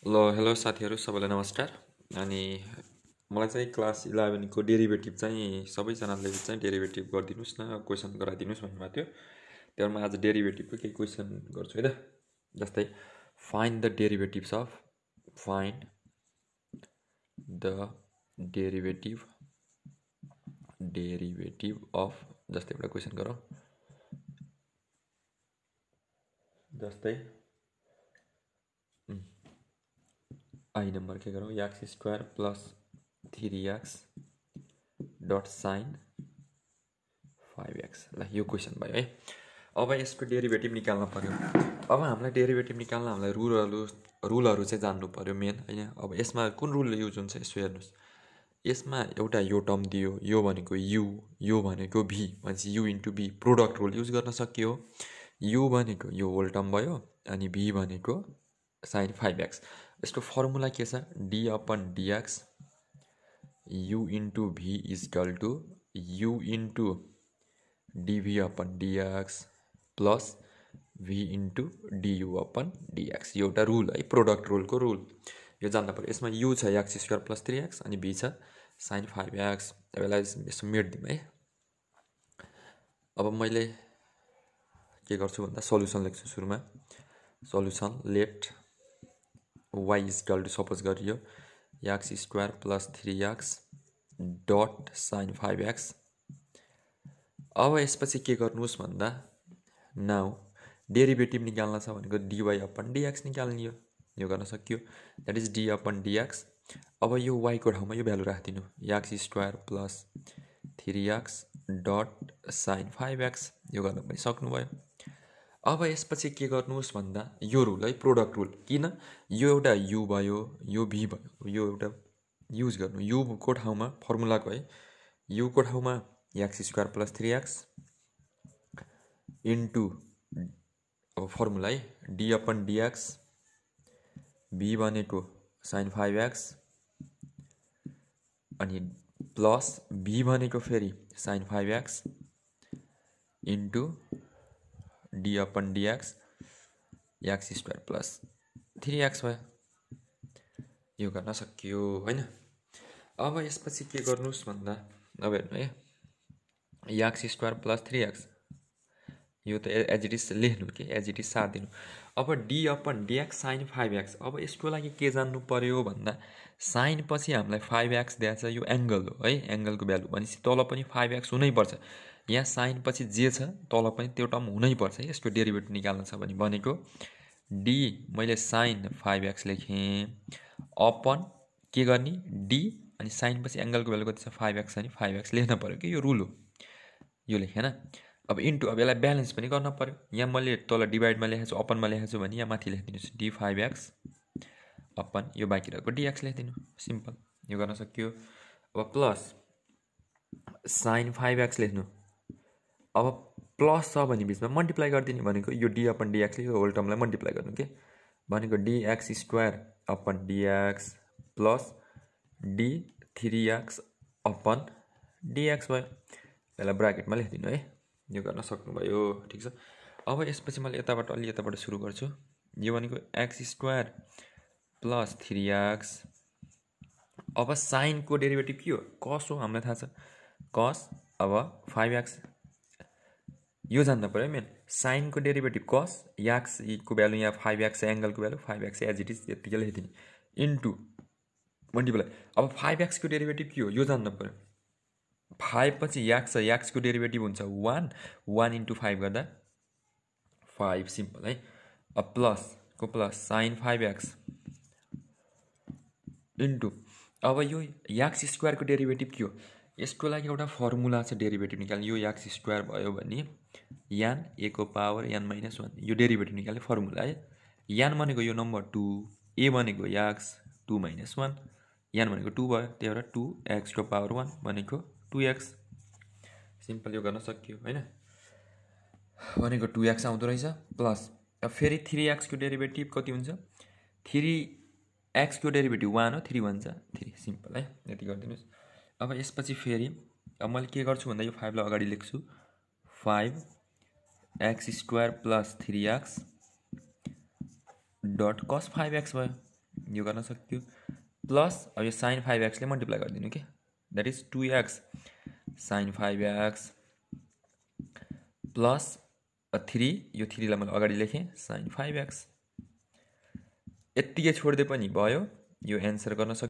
Hello साथीहरू सबैलाई नमस्कार। अनि मलाई चाहिँ क्लास 11 को डेरिभेटिभ चाहिँ सबैजनाले चाहिँ डेरिभेटिभ गरिदिनुहोस् न, क्वेसन गराइदिनुहोस् भन्नुभएको थियो। त्यही भएर म आज डेरिभेटिभको केही क्वेसन गर्छु है त। जस्तै फाइन्ड द डेरिभेटिभ्स अफ जस्तै एउटा क्वेसन गरौँ। जस्तै आई नम्बर के गरौँ, x square plus 3x dot sine 5x। ल यो क्वेसन भयो है। अब यसको डेरिभेटिभ निकाल्न पर्यो। अब हामीलाई डेरिभेटिभ निकाल्न हामीलाई रुलहरू चाहिँ जान्नु पर्यो मेन होइन। अब यसमा कुन रुल युज हुन्छ यसो हेर्नुहोस्। यसमा एउटा यो टर्म दियो, यो भनेको यु, यो भनेको भी, भनेपछि u into v product rule use गर्न सकियो। यु भनेको यो होल टर्म भयो अनि भी भनेको साइन 5x। यसको फर्मुला के छ, d upon dx u into v is equal to u into dv upon dx plus v into du upon dx. यो एउटा रुल है, प्रोडक्ट रुलको रुल यो जान्नु पर्यो। यसमा यु छ एक्स स्क्वायर प्लस 3x अनि भी छ साइन 5x। अब यसलाई यसो मेट्दिउँ है। अब मैले के गर्छु भन्दा सल्युसन लेख्छु सुरुमा। Solution let y is equal to suppose गरियो x square plus 3x dot sine 5x। अब यसपछि के गर्नुहोस् भन्दा नाउ डेरिभेटिभ निकाल्न छ भनेको डिवाई अपन डिएक्स निकाल्ने यो गर्न सकियो। That is d upon dx. अब यो वाइको ठाउँमा यो भ्यालु राखिदिनु, x square plus 3x dot sine 5x यो गर्न पनि सक्नुभयो। अब यसपछि के गर्नुहोस् भन्दा यो रुल है, प्रोडक्ट रुल। किन यो एउटा यु भयो, यो भी भयो, यो एउटा युज गर्नु युको ठाउँमा फर्मुलाको है। युको ठाउँमा x square plus 3x into अब फर्मुला है डी अपन डिएक्स, भी भनेको साइन 5x अनि प्लस भी भनेको फेरि sine 5x into d upon dx x square plus 3x भयो। यो गर्न सकियो होइन। अब यसपछि के गर्नुहोस् भन्दा अब हेर्नु है, एक्स स्क्वायर प्लस 3x यो त एज इट इज लेख्नु कि एज इट इज सारिदिनु। अब D upon dx sign 5x। अब यसको लागि के जान्नु पर्यो भन्दा साइन पछि हामीलाई 5x दिएको छ, यो एङ्गल हो है, एङ्गलको भ्यालु भनेपछि तल पनि 5x हुनैपर्छ। यहाँ साइन पछि जे छ तल पनि त्यो टर्म हुनैपर्छ है। यसको डेरिभेटिभ निकाल्न छ भने भनेको डी मैले साइन 5x लेखेँ अपन के गर्ने डी अनि साइन पछि एङ्गलको भ्यालु कति छ 5x अनि 5x लेख्न पर्यो कि यो रुल हो, यो लेखेँ होइन। अब इन्टु अब यसलाई ब्यालेन्स पनि गर्न पर्यो। यहाँ मैले तल डिभाइडमा लेखेको छु, अपनमा लेखेको छु भने यहाँ माथि लेखिदिनुहोस् डी 5x अपन यो बाँकी रहेको डिएक्स लेखिदिनु, सिम्पल यो गर्न सकियो। अब प्लस साइन 5x लेख्नु। अब प्लस छ भने बिचमा मल्टिप्लाई गरिदिने भनेको यो डी अपन डिएक्सले यो होल टर्मलाई मल्टिप्लाई गर्नु के भनेको dx square upon dx plus D 3x upon dx भयो। यसलाई ब्राकेटमा लेखिदिनु है, यो गर्न सक्नुभयो, ठिक छ। अब यसपछि मैले यताबाट सुरु गर्छु। यो भनेको एक्स स्क्वायर प्लस 3x। अब साइनको डेरिभेटिभ के हो, कस हो, हामीलाई थाहा छ कस। अब 5x यो जान्नु पऱ्यो मेन। साइनको डेरिभेटिभ कस, एक्सको भ्यालु यहाँ 5x एङ्गलको भ्यालु 5x एज इट इज यत्तिकै लेखिदिने इन्टु मल्टिप्लाई। अब 5x को डेरिभेटिभ के हो यो जान्नु पऱ्यो। 5 पछि एक्स छ, एक्सको डेरिभेटिभ हुन्छ 1 इन्टु 5 गर्दा 5 सिम्पल है। अब प्लसको प्लस साइन 5x इन्टु अब यो एक्स स्क्वायरको डेरिभेटिभ के हो, यसको लागि एउटा फर्मुला छ डेरिभेटिभ निकाल्ने। यो एक्स स्क्वायर भयो भने यान ए को पावर n - 1 यो डेरिभेटिभ निकाल्ने फर्मुला है। यान भनेको यो नम्बर 2, ए भनेको एक्स 2 - 1, यान भनेको 2 भयो, त्यही भएर 2x को पावर 1 भनेको 2x। सिम्पल यो गर्न सकियो होइन। भनेको 2x आउँदो रहेछ प्लस अब फेरि 3x को डेरिभेटिभ कति हुन्छ, 3x को डेरिभेटिभ 1 हो, 3 1 3 सिम्पल है, यति गरिदिनुहोस्। अब यसपछि फेरि अब मैले के गर्छु भन्दा यो 5 लाई अगाडि लेख्छु 5x square plus 3x dot कस 5x भयो। यो गर्न सक्यो प्लस अब यो sin 5x ले मल्टिप्लाई गरिदिनु के that is 2x sin 5x plus 3 यो 3 लाई मैले अगाडि लेखेँ sin 5x यतिकै छोड्दै पनि भयो यो एन्सर गर्न सक्यो